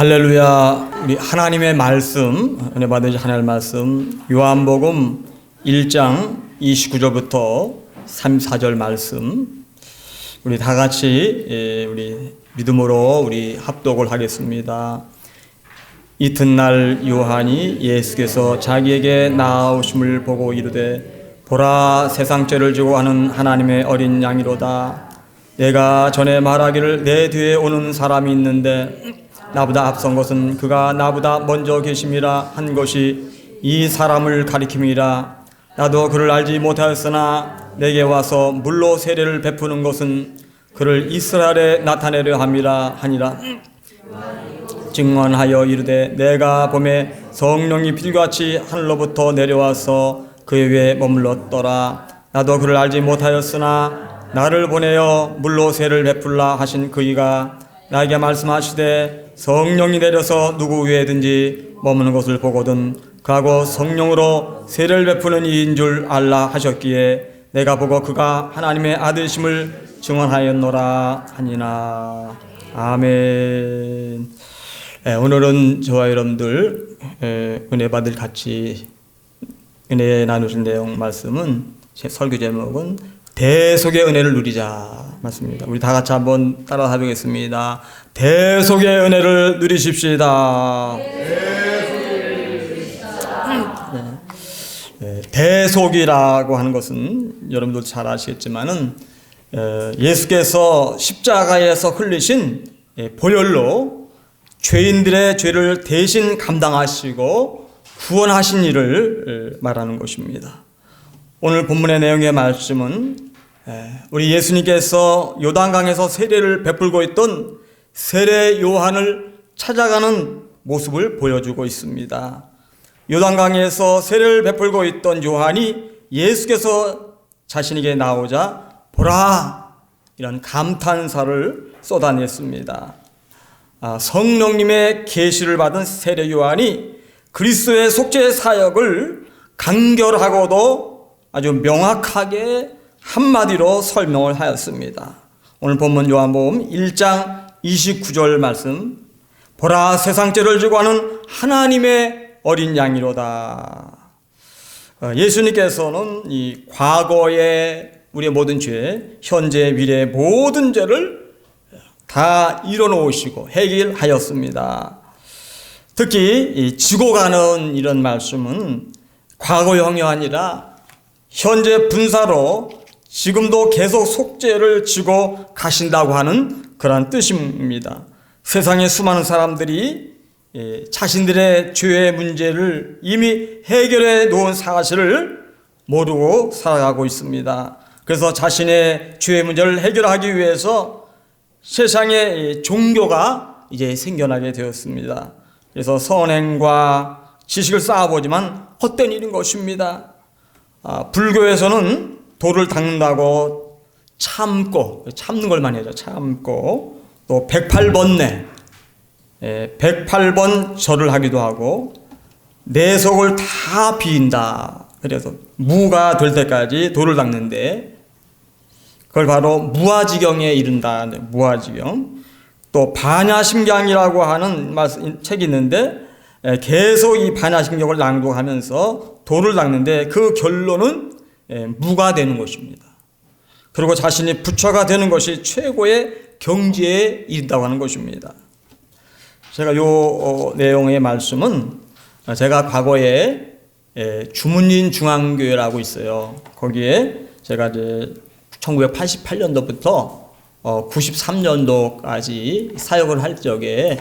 할렐루야. 우리 하나님의 말씀, 은혜 받으신 하나님의 말씀, 요한복음 1장 29절부터 34절 말씀, 우리 다 같이 우리 믿음으로 우리 합독을 하겠습니다. 이튿날 요한이 예수께서 자기에게 나아오심을 보고 이르되, 보라, 세상 죄를 지고 하는 하나님의 어린 양이로다. 내가 전에 말하기를 내 뒤에 오는 사람이 있는데 나보다 앞선 것은 그가 나보다 먼저 계심이라 한 것이 이 사람을 가리킴이라. 나도 그를 알지 못하였으나 내게 와서 물로 세례를 베푸는 것은 그를 이스라엘에 나타내려 함이라 하니라. 증언하여 이르되, 내가 봄에 성령이 비같이 하늘로부터 내려와서 그의 위에 머물렀더라. 나도 그를 알지 못하였으나 나를 보내어 물로 세례를 베풀라 하신 그이가 나에게 말씀하시되, 성령이 내려서 누구 위에든지 머무는 것을 보거든 그하고 성령으로 세례를 베푸는 이인 줄 알라 하셨기에 내가 보고 그가 하나님의 아들심을 증언하였노라 하니라. 아멘. 오늘은 저와 여러분들 은혜 받을 같이 은혜 나누실 내용 말씀은 제 설교 제목은 대속의 은혜를 누리자 말씀입니다. 우리 다 같이 한번 따라 하겠습니다. 대속의 은혜를 누리십시다. 대속이라고 하는 것은 여러분도 잘 아시겠지만은 예수께서 십자가에서 흘리신 보혈로 죄인들의 죄를 대신 감당하시고 구원하신 일을 말하는 것입니다. 오늘 본문의 내용의 말씀은 우리 예수님께서 요단강에서 세례를 베풀고 있던 세례 요한을 찾아가는 모습을 보여주고 있습니다. 요단강에서 세례를 베풀고 있던 요한이 예수께서 자신에게 나오자 보라, 이런 감탄사를 쏟아냈습니다. 성령님의 계시를 받은 세례 요한이 그리스도의 속죄 사역을 간결하고도 아주 명확하게 한마디로 설명을 하였습니다. 오늘 본문 요한복음 1장 29절 말씀, 보라, 세상 죄를 지고 하는 하나님의 어린 양이로다. 예수님께서는 이 과거의 우리의 모든 죄, 현재, 미래의 모든 죄를 다 이뤄놓으시고 해결하였습니다. 특히 이 지고 가는 이런 말씀은 과거형이 아니라 현재 분사로 지금도 계속 속죄를 지고 가신다고 하는 그런 뜻입니다. 세상의 수많은 사람들이 자신들의 죄의 문제를 이미 해결해 놓은 사실을 모르고 살아가고 있습니다. 그래서 자신의 죄의 문제를 해결하기 위해서 세상에 종교가 이제 생겨나게 되었습니다. 그래서 선행과 지식을 쌓아보지만 헛된 일인 것입니다. 불교에서는 돌을 닦는다고 참는 걸 많이 하죠. 참고 또 108번뇌 108번 절을 하기도 하고 내 속을 다 비인다. 그래서 무가 될 때까지 돌을 닦는데 그걸 바로 무아지경에 이른다. 무아지경. 또 반야심경이라고 하는 책이 있는데 계속 이 반야심경을 낭독하면서 돌을 닦는데 그 결론은 무가 되는 것입니다. 그리고 자신이 부처가 되는 것이 최고의 경지에 이른다고 하는 것입니다. 제가 요 내용의 말씀은 제가 과거에 주문인 중앙교회라고 있어요. 거기에 제가 이제 1988년도부터 93년도까지 사역을 할 적에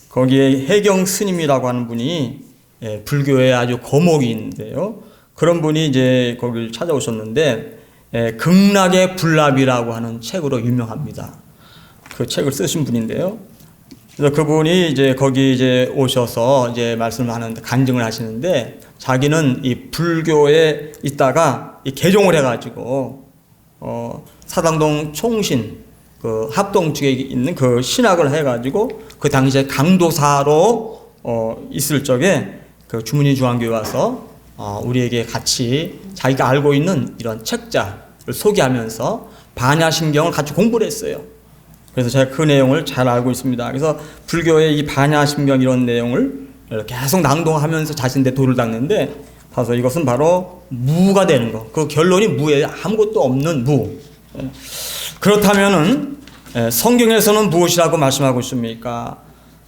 거기에 해경 스님이라고 하는 분이 불교의 아주 거목인데요. 그런 분이 이제 거기를 찾아오셨는데 극락의 불납이라고 하는 책으로 유명합니다. 그 책을 쓰신 분인데요. 그래서 그분이 이제 거기 이제 오셔서 이제 말씀을 하는데 간증을 하시는데 자기는 이 불교에 있다가 이 개종을 해가지고 사당동 총신 그 합동 측에 있는 그 신학을 해가지고 그 당시에 강도사로 있을 적에 그 주문인 중앙교회 와서 우리에게 같이 자기가 알고 있는 이런 책자를 소개하면서 반야심경을 같이 공부를 했어요. 그래서 제가 그 내용을 잘 알고 있습니다. 그래서 불교의 이 반야심경 이런 내용을 계속 낭독하면서 자신의 도를 닦는데, 봐서 이것은 바로 무가 되는 거. 그 결론이 무예요. 아무것도 없는 무. 그렇다면은 성경에서는 무엇이라고 말씀하고 있습니까?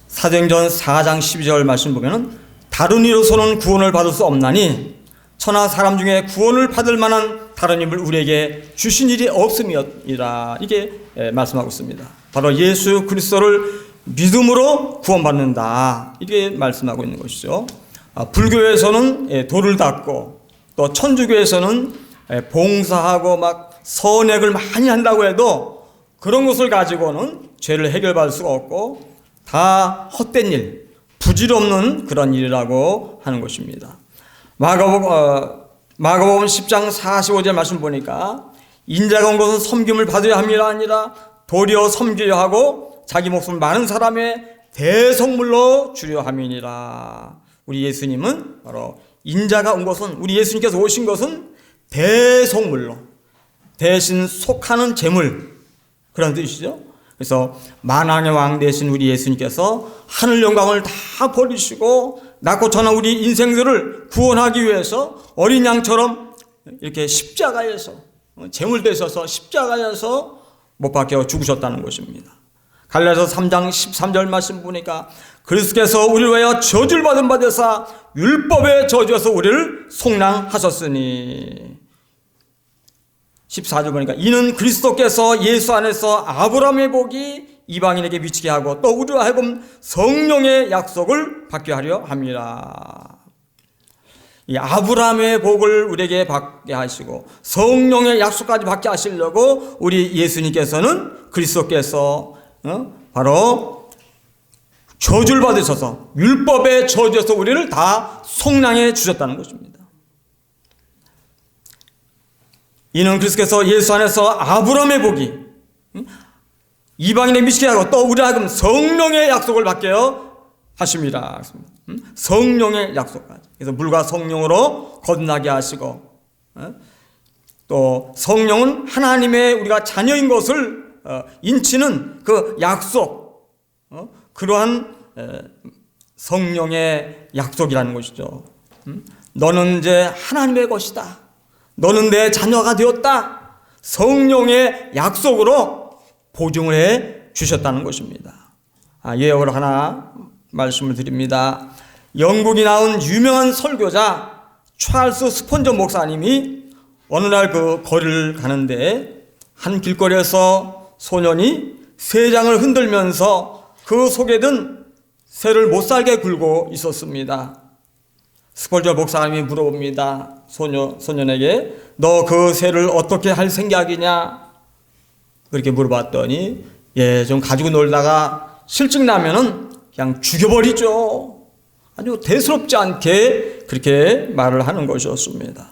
사도행전 4장 12절 말씀 보면은 다른 이로서는 구원을 받을 수 없나니 천하 사람 중에 구원을 받을 만한 다른 힘을 우리에게 주신 일이 없음이니라. 이게 말씀하고 있습니다. 바로 예수 그리스도를 믿음으로 구원받는다. 이게 말씀하고 있는 것이죠. 불교에서는 도를 닦고, 또 천주교에서는 봉사하고 막 선행을 많이 한다고 해도 그런 것을 가지고는 죄를 해결받을 수가 없고 다 헛된 일, 부질없는 그런 일이라고 하는 것입니다. 마가복음 10장 45절 말씀 보니까 인자가 온 것은 섬김을 받아야 함이라 아니라 도리어 섬겨야 하고 자기 목숨을 많은 사람의 대성물로 주려 함이니라. 우리 예수님은 바로 인자가 온 것은, 우리 예수님께서 오신 것은 대성물로, 대신 속하는 재물, 그런 뜻이죠. 그래서 만왕의 왕 되신 우리 예수님께서 하늘 영광을 다 버리시고 낳고 자란 우리 인생들을 구원하기 위해서 어린 양처럼 이렇게 십자가에서 제물 되셔서 십자가에서 못 박혀 죽으셨다는 것입니다. 갈라디아서 3장 13절 말씀 보니까 그리스도께서 우리를 위하여 저주를 받은 바 되사 율법의 저주에서 우리를 속량하셨으니, 14절 보니까 이는 그리스도께서 예수 안에서 아브라함의 복이 이방인에게 미치게 하고 또 우리로 하여금 성령의 약속을 받게 하려 함이라. 이 아브라함의 복을 우리에게 받게 하시고 성령의 약속까지 받게 하시려고 우리 예수님께서는, 그리스도께서 바로 저주를 받으셔서 율법의 저주에서 우리를 다 속량해 주셨다는 것입니다. 이는 그리스도께서 예수 안에서 아브라함의 복이 이방인에 미치게 하고 또 우리 하여금 성령의 약속을 받게 하십니다. 성령의 약속까지. 그래서 물과 성령으로 거듭나게 하시고, 또 성령은 하나님의 우리가 자녀인 것을 인치는 그 약속, 그러한 성령의 약속이라는 것이죠. 너는 이제 하나님의 것이다. 너는 내 자녀가 되었다. 성령의 약속으로 보증을 해 주셨다는 것입니다. 예언을 하나 말씀을 드립니다. 영국이 나온 유명한 설교자 찰스 스폰저 목사님이 어느 날 그 거리를 가는데 한 길거리에서 소년이 쇠장을 흔들면서 그 속에 든 쇠를 못 살게 굴고 있었습니다. 스폰저 목사님이 물어봅니다. 소년에게 너 그 쇠를 어떻게 할 생각이냐? 그렇게 물어봤더니 좀 가지고 놀다가 실증 나면은 그냥 죽여버리죠. 아주 대수롭지 않게 그렇게 말을 하는 것이었습니다.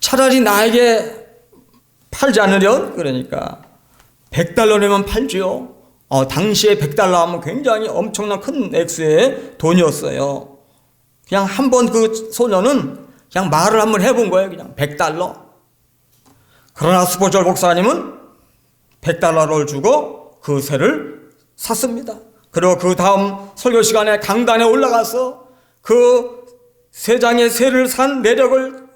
차라리 나에게 팔지 않으련, 그러니까 100달러 내면 팔지요. 당시에 100달러 하면 굉장히 엄청난 큰 액수의 돈이었어요. 그냥 한번 그 소년은 그냥 말을 한번 해본 거예요. 그냥 100달러. 그러나 스포절 목사님은 100달러를 주고 그 새를 샀습니다. 그리고 그 다음 설교 시간에 강단에 올라가서 그 세 장의 새를 산 매력을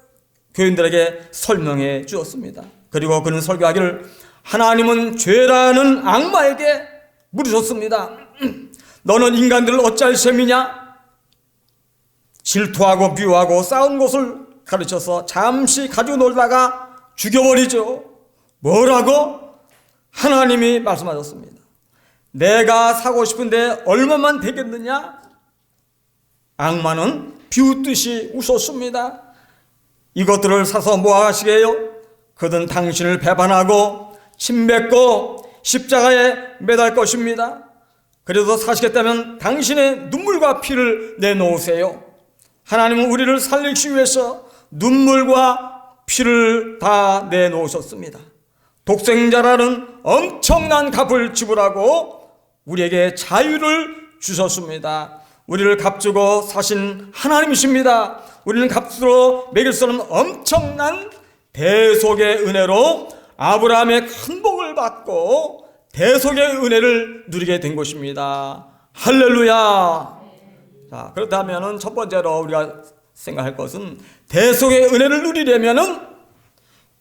교인들에게 설명해 주었습니다. 그리고 그는 설교하기를 하나님은 죄라는 악마에게 물으셨습니다. 너는 인간들을 어찌할 셈이냐? 질투하고 미워하고 싸운 것을 가르쳐서 잠시 가지고 놀다가 죽여버리죠. 뭐라고? 하나님이 말씀하셨습니다. 내가 사고 싶은데 얼마만 되겠느냐? 악마는 비웃듯이 웃었습니다. 이것들을 사서 뭐 하시게요? 그든 당신을 배반하고 침뱉고 십자가에 매달 것입니다. 그래도 사시겠다면 당신의 눈물과 피를 내놓으세요. 하나님은 우리를 살리기 위해서 눈물과 피를 다 내놓으셨습니다. 독생자라는 엄청난 값을 지불하고 우리에게 자유를 주셨습니다. 우리를 값주고 사신 하나님이십니다. 우리는 값으로 매길 수 없는 엄청난 대속의 은혜로 아브라함의 큰 복을 받고 대속의 은혜를 누리게 된 것입니다. 할렐루야. 자, 그렇다면 첫 번째로 우리가 생각할 것은 대속의 은혜를 누리려면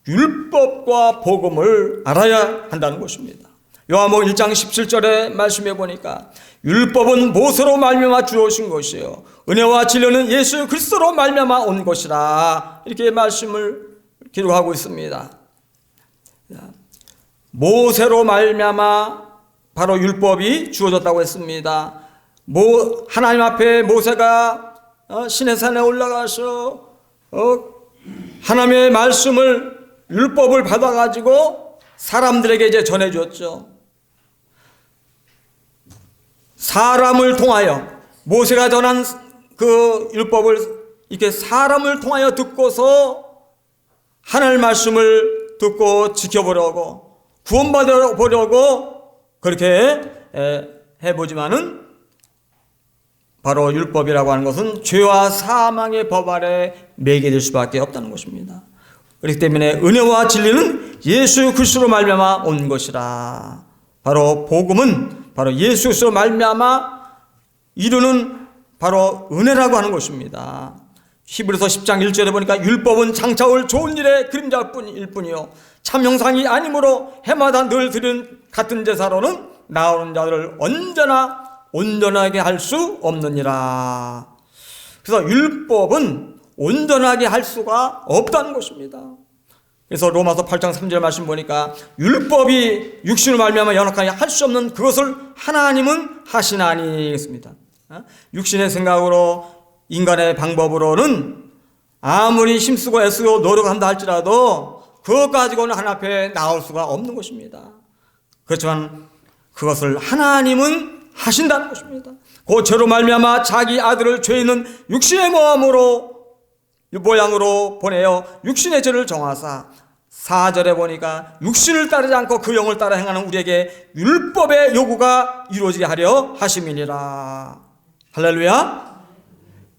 율법과 복음을 알아야 한다는 것입니다. 요한복음 1장 17절에 말씀해 보니까 율법은 모세로 말미암아 주어진 것이요 은혜와 진리는 예수 그리스도로 말미암아 온 것이라, 이렇게 말씀을 기록하고 있습니다. 모세로 말미암아 바로 율법이 주어졌다고 했습니다. 하나님 앞에 모세가 시내산에 올라가서 하나님의 말씀을, 율법을 받아가지고 사람들에게 이제 전해줬죠. 사람을 통하여, 모세가 전한 그 율법을 이렇게 사람을 통하여 듣고서 하나님의 말씀을 듣고 지켜보려고, 구원받아 보려고 그렇게 해보지만은, 바로 율법이라고 하는 것은 죄와 사망의 법 아래 매게 될 수밖에 없다는 것입니다. 그렇기 때문에 은혜와 진리는 예수 그리스도로 말미암아 온 것이라. 바로 복음은 바로 예수 그리스도로 말미암아 이루는 바로 은혜라고 하는 것입니다. 히브리서 10장 1절에 보니까 율법은 장차 올 좋은 일의 그림자일 뿐이요 참 형상이 아니므로 해마다 늘 드리는 같은 제사로는 나오는 자들을 언제나 온전하게 할 수 없느니라. 그래서 율법은 온전하게 할 수가 없다는 것입니다. 그래서 로마서 8장 3절 말씀 보니까 율법이 육신으로 말미암아 연약하게 할 수 없는 그것을 하나님은 하시나니 했습니다. 육신의 생각으로, 인간의 방법으로는 아무리 힘쓰고 애쓰고 노력한다 할지라도 그것 가지고는 하나님 앞에 나올 수가 없는 것입니다. 그렇지만 그것을 하나님은 하신다는 것입니다. 그 죄로 말미암아 자기 아들을 죄 있는 육신의 모양으로 보내어 육신의 죄를 정하사 4절에 보니까 육신을 따르지 않고 그 영을 따라 행하는 우리에게 율법의 요구가 이루어지게 하려 하심이니라. 할렐루야.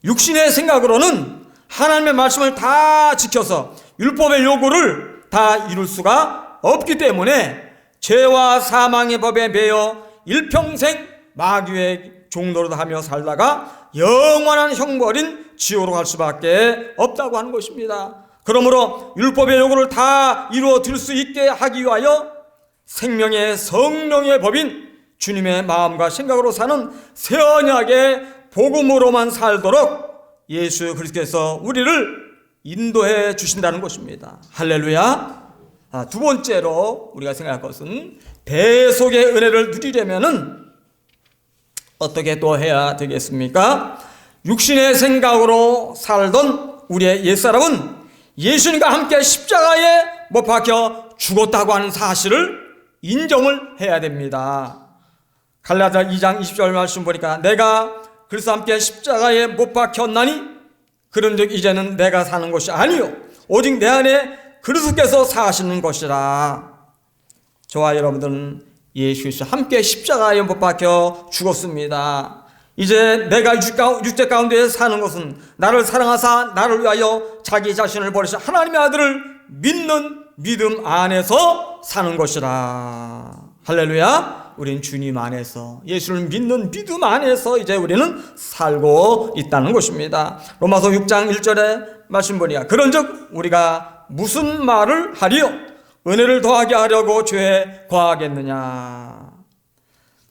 육신의 생각으로는 하나님의 말씀을 다 지켜서 율법의 요구를 다 이룰 수가 없기 때문에 죄와 사망의 법에 매여 일평생 마귀의 종노릇 하며 살다가 영원한 형벌인 지옥으로 갈 수밖에 없다고 하는 것입니다. 그러므로 율법의 요구를 다 이루어 들 수 있게 하기 위하여 생명의 성령의 법인 주님의 마음과 생각으로 사는 새 언약의 복음으로만 살도록 예수 그리스도께서 우리를 인도해 주신다는 것입니다. 할렐루야. 두 번째로 우리가 생각할 것은 대속의 은혜를 누리려면은 어떻게 또 해야 되겠습니까? 육신의 생각으로 살던 우리의 옛사람은 예수님과 함께 십자가에 못 박혀 죽었다고 하는 사실을 인정을 해야 됩니다. 갈라디아 2장 20절 말씀 보니까 내가 그리스도와 함께 십자가에 못 박혔나니 그런즉 이제는 내가 사는 것이 아니요 오직 내 안에 그리스도께서 사시는 것이라. 저와 여러분들은 예수 그리스도와 함께 십자가에 못 박혀 죽었습니다. 이제 내가 육체 가운데 사는 것은 나를 사랑하사 나를 위하여 자기 자신을 버리신 하나님의 아들을 믿는 믿음 안에서 사는 것이라. 할렐루야. 우리는 주님 안에서, 예수를 믿는 믿음 안에서 이제 우리는 살고 있다는 것입니다. 로마서 6장 1절에 말씀 보니까 그런즉 우리가 무슨 말을 하리요? 은혜를 더하게 하려고 죄에 과하겠느냐?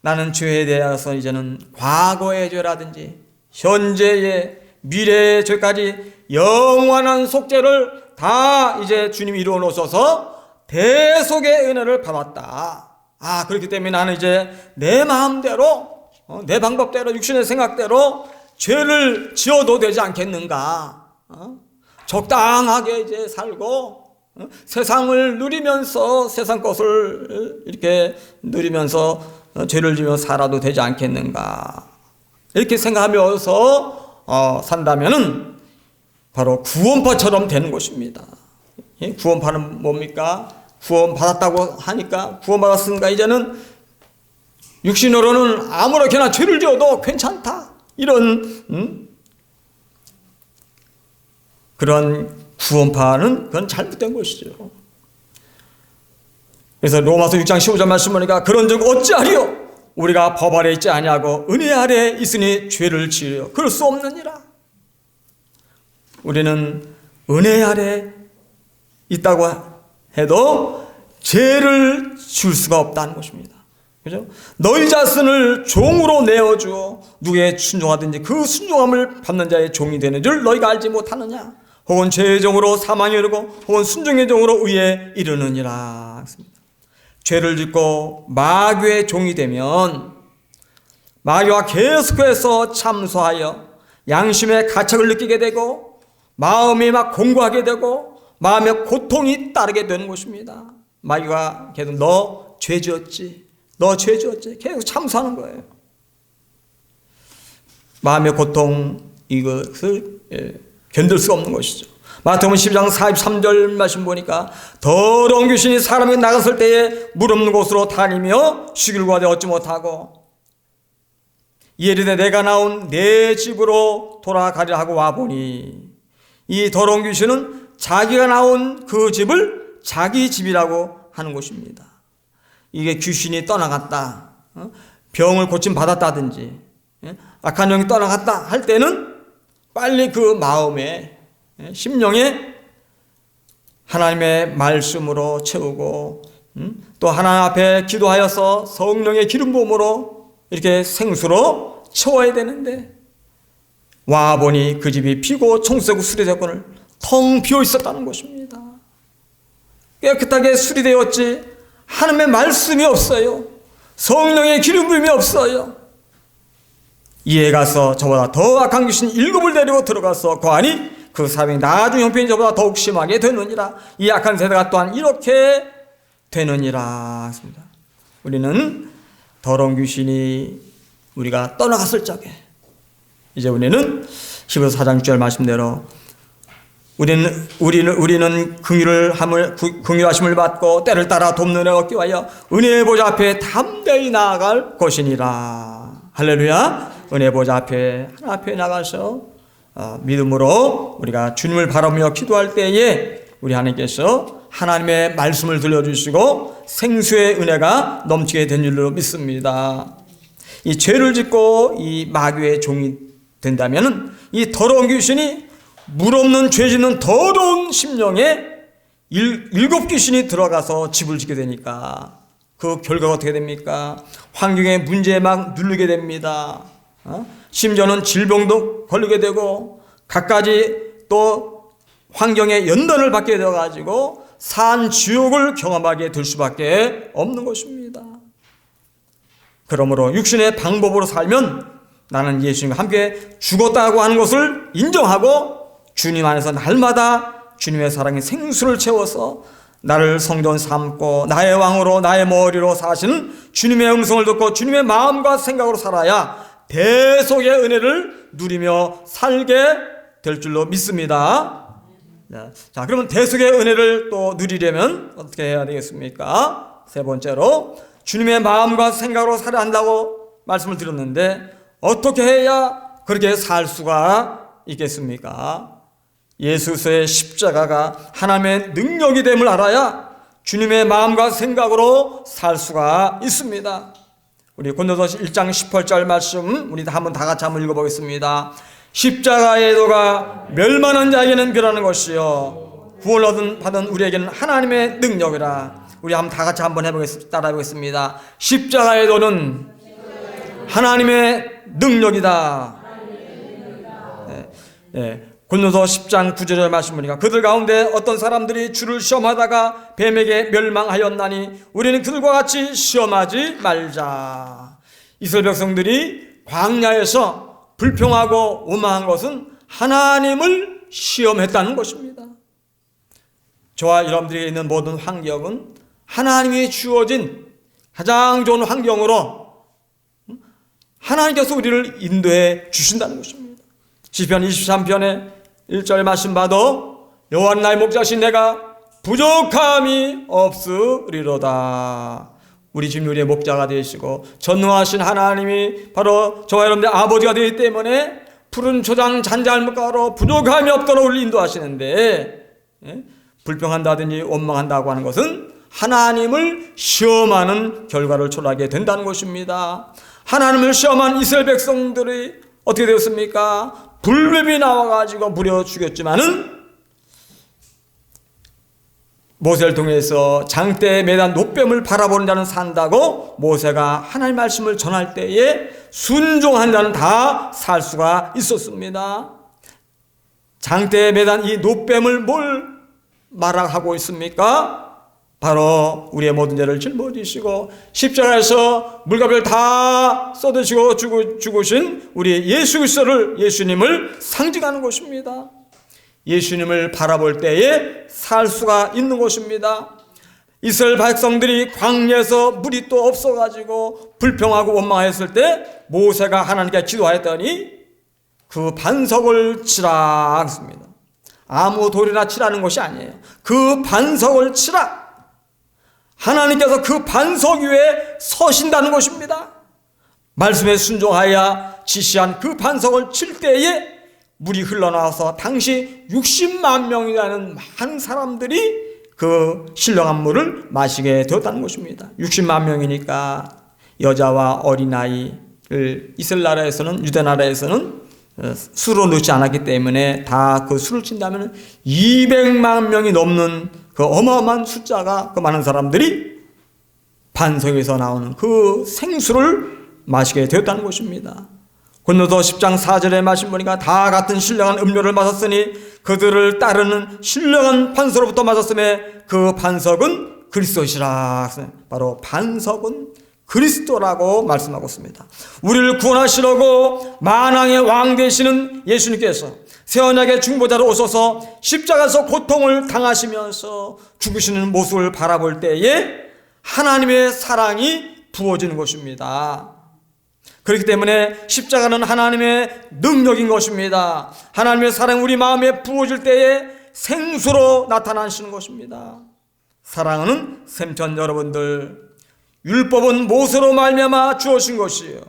나는 죄에 대해서 이제는 과거의 죄라든지 현재의, 미래의 죄까지 영원한 속죄를 다 이제 주님이 이루어 놓으셔서 대속의 은혜를 받았다. 그렇기 때문에 나는 이제 내 마음대로, 내 방법대로, 육신의 생각대로 죄를 지어도 되지 않겠는가? 적당하게 이제 살고 세상을 누리면서, 세상 것을 이렇게 누리면서 죄를 지며 살아도 되지 않겠는가? 이렇게 생각하면서 산다면은 바로 구원파처럼 되는 것입니다. 구원파는 뭡니까? 구원받았다고 하니까, 구원받았으니까 이제는 육신으로는 아무렇게나 죄를 지어도 괜찮다, 이런 그런 구원파는 그건 잘못된 것이죠. 그래서 로마서 6장 15절 말씀 보니까 그런즉 어찌하리요? 우리가 법 아래 있지 아니하고 은혜 아래 있으니 죄를 지으려 그럴 수 없느니라. 우리는 은혜 아래 있다고 해도 죄를 지을 수가 없다는 것입니다. 그죠? 너희 자신을 종으로 내어주어 누구에 순종하든지 그 순종함을 받는 자의 종이 되는 줄 너희가 알지 못하느냐? 혹은 죄의 종으로 사망에 이르고 혹은 순종의 종으로 의에 이르느니라. 죄를 짓고 마귀의 종이 되면 마귀와 계속해서 참소하여 양심의 가책을 느끼게 되고 마음이 막 공고하게 되고 마음의 고통이 따르게 되는 것입니다. 마귀가 계속 너 죄 지었지, 너 죄 지었지 계속 참소하는 거예요. 마음의 고통 이것을 견딜 수가 없는 것이죠. 마태복음 12장 43절 말씀 보니까 더러운 귀신이 사람이 나갔을 때에 물 없는 곳으로 다니며 쉬기를 구하되 얻지 못하고 이르되 내가 나온 내 집으로 돌아가리라 하고 와보니 이 더러운 귀신은 자기가 나온 그 집을 자기 집이라고 하는 것입니다. 이게 귀신이 떠나갔다, 병을 고침 받았다든지 악한 영이 떠나갔다 할 때는 빨리 그 마음에 심령에 하나님의 말씀으로 채우고 또 하나님 앞에 기도하여서 성령의 기름 부음으로 이렇게 생수로 채워야 되는데 와보니 그 집이 비고 청소되고 수리되었거늘 텅 비어 있었다는 것입니다. 깨끗하게 수리되었지 하나님의 말씀이 없어요. 성령의 기름 부음이 없어요. 이에 가서 저보다 더 악한 귀신 7을 데리고 들어가서 거하니 그 사람이 나중 형편이 저보다 더욱 심하게 되느니라. 이 악한 세대가 또한 이렇게 되느니라 했습니다. 우리는 더러운 귀신이 우리가 떠나갔을 적에 이제 우리는 히브리서 4장 6절 말씀대로 우리는 긍휼하심을 받고 때를 따라 돕는 은혜를 얻기 위하여 은혜의 보좌 앞에 담대히 나아갈 것이니라. 할렐루야. 은혜의 보좌 앞에 하나님 앞에 나가서 믿음으로 우리가 주님을 바라보며 기도할 때에 우리 하나님께서 하나님의 말씀을 들려주시고 생수의 은혜가 넘치게 된 줄로 믿습니다. 이 죄를 짓고 이 마귀의 종이 된다면 이 더러운 귀신이 물 없는 죄 짓는 더러운 심령에 7 귀신이 들어가서 집을 짓게 되니까 그 결과가 어떻게 됩니까? 환경에 문제에 막 눌리게 됩니다. 심지어는 질병도 걸리게 되고 갖가지 또 환경에 연단을 받게 되어가지고 산지옥을 경험하게 될 수밖에 없는 것입니다. 그러므로 육신의 방법으로 살면 나는 예수님과 함께 죽었다고 하는 것을 인정하고 주님 안에서 날마다 주님의 사랑의 생수를 채워서 나를 성전 삼고 나의 왕으로 나의 머리로 사시는 주님의 음성을 듣고 주님의 마음과 생각으로 살아야 대속의 은혜를 누리며 살게 될 줄로 믿습니다. 자, 그러면 대속의 은혜를 또 누리려면 어떻게 해야 되겠습니까? 세 번째로 주님의 마음과 생각으로 살아야 한다고 말씀을 드렸는데 어떻게 해야 그렇게 살 수가 있겠습니까? 예수의 십자가가 하나님의 능력이 됨을 알아야 주님의 마음과 생각으로 살 수가 있습니다. 우리 고린도서 1장 18절 말씀 우리 한번 다 같이 한번 읽어보겠습니다. 십자가의 도가 멸망한 자에게는 변하는 것이요 구원을 받은 우리에게는 하나님의 능력이라. 우리 한번 다 같이 한번 따라해보겠습니다. 십자가의 도는 하나님의 능력이다. 네. 고린도서 10장 9절의 말씀 보니까 그들 가운데 어떤 사람들이 주를 시험하다가 뱀에게 멸망하였나니 우리는 그들과 같이 시험하지 말자. 이스라엘 백성들이 광야에서 불평하고 오만한 것은 하나님을 시험했다는 것입니다. 저와 여러분들에게 있는 모든 환경은 하나님이 주어진 가장 좋은 환경으로 하나님께서 우리를 인도해 주신다는 것입니다. 시편 23편에 1절 말씀 봐도 여호와는 나의 목자신 내가 부족함이 없으리로다. 우리 주님 우리의 목자가 되시고 전능하신 하나님이 바로 저와 여러분들의 아버지가 되기 때문에 푸른 초장 잔잘물가로 부족함이 없도록 우리를 인도하시는데 불평한다든지 원망한다고 하는 것은 하나님을 시험하는 결과를 초래하게 된다는 것입니다. 하나님을 시험한 이스라엘 백성들이 어떻게 되었습니까? 불뱀이 나와가지고 무려 죽였지만은 모세를 통해서 장대에 매단 노뱀을 바라보는 자는 산다고 모세가 하나님의 말씀을 전할 때에 순종한 자는 다 살 수가 있었습니다. 장대에 매단 이 노뱀을 뭘 말하고 있습니까? 바로 우리의 모든 죄를 짊어지시고 십자가에서 물값을 다 쏟으시고 죽으신 우리 예수 그리스도를, 예수님을 상징하는 것입니다. 예수님을 바라볼 때에 살 수가 있는 것입니다. 이스라엘 백성들이 광야에서 물이 또 없어가지고 불평하고 원망했을 때 모세가 하나님께 기도하였더니 그 반석을 치라 했습니다. 아무 돌이나 치라는 것이 아니에요. 그 반석을 치라. 하나님께서 그 반석 위에 서신다는 것입니다. 말씀에 순종하여 지시한 그 반석을 칠 때에 물이 흘러나와서 당시 60만 명이라는 많은 사람들이 그 신령한 물을 마시게 되었다는 것입니다. 60만 명이니까 여자와 어린아이를 이스라엘 나라에서는, 유대 나라에서는 수로 넣지 않았기 때문에 다 그 수를 친다면 200만 명이 넘는 그 어마어마한 숫자가, 그 많은 사람들이 반석에서 나오는 그 생수를 마시게 되었다는 것입니다. 고린도서 10장 4절의 말씀 보니까 다 같은 신령한 음료를 마셨으니 그들을 따르는 신령한 반석으로부터 마셨음에 그 반석은 그리스도시라. 바로 반석은 그리스도라고 말씀하고 있습니다. 우리를 구원하시려고 만왕의 왕 되시는 예수님께서 새 언약의 중보자로 오셔서 십자가에서 고통을 당하시면서 죽으시는 모습을 바라볼 때에 하나님의 사랑이 부어지는 것입니다. 그렇기 때문에 십자가는 하나님의 능력인 것입니다. 하나님의 사랑이 우리 마음에 부어질 때에 생수로 나타나시는 것입니다. 사랑하는 샘천 여러분들, 율법은 모세로 말미암아 주어진 것이에요.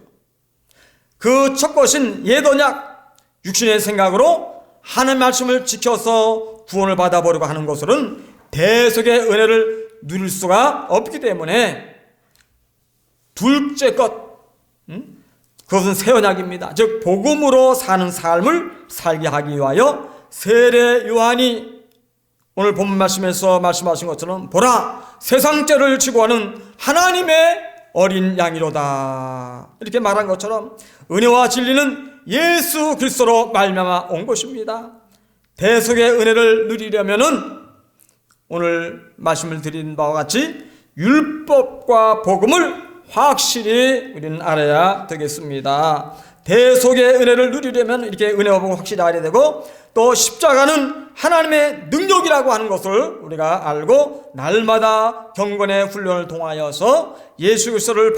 그 첫 것인 옛 언약, 육신의 생각으로 하나님의 말씀을 지켜서 구원을 받아보려고 하는 것으로는 대속의 은혜를 누릴 수가 없기 때문에 둘째 것, 그것은 새 언약입니다. 즉 복음으로 사는 삶을 살게 하기 위하여 세례 요한이 오늘 본문 말씀에서 말씀하신 것처럼 보라 세상 죄를 지고 하는 하나님의 어린 양이로다 이렇게 말한 것처럼 은혜와 진리는 예수 그리스도로 말미암아 온 것입니다. 대속의 은혜를 누리려면은 오늘 말씀을 드린 바와 같이 율법과 복음을 확실히 우리는 알아야 되겠습니다. 대속의 은혜를 누리려면 이렇게 은혜와 복음을 확실히 알아야 되고, 또 십자가는 하나님의 능력이라고 하는 것을 우리가 알고 날마다 경건의 훈련을 통하여서 예수 그리스도를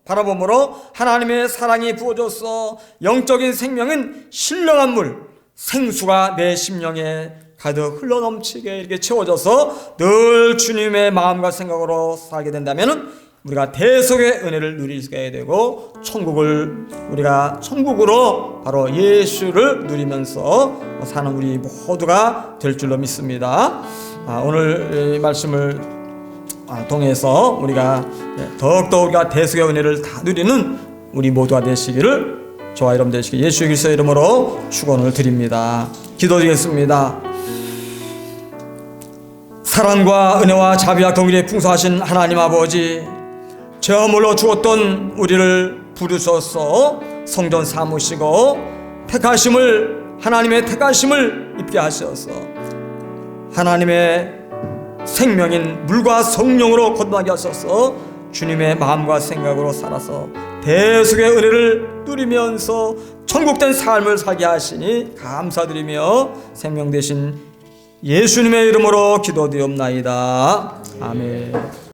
바라봄으로 하나님의 사랑이 부어져서 영적인 생명은 신령한 물, 생수가 내 심령에 가득 흘러넘치게 이렇게 채워져서 늘 주님의 마음과 생각으로 살게 된다면 우리가 대속의 은혜를 누리게 되고 우리가 천국으로 바로 예수를 누리면서 사는 우리 모두가 될 줄로 믿습니다. 오늘 이 말씀을 통해서 우리가 더욱더 우리가 대속의 은혜를 다 누리는 우리 모두가 되시기를 저와 여러분 되시길 예수 그리스도의 이름으로 축원을 드립니다. 기도드리겠습니다. 사랑과 은혜와 자비와 긍휼이 풍성하신 하나님 아버지, 죄물로 죽었던 우리를 부르셔서 성전 삼으시고 하나님의 택하심을 입게 하셔서 하나님의 생명인 물과 성령으로 거듭나게 하셔서 주님의 마음과 생각으로 살아서 대속의 은혜를 누리면서 천국된 삶을 살게 하시니 감사드리며 생명 되신 예수님의 이름으로 기도드리옵나이다. 아멘.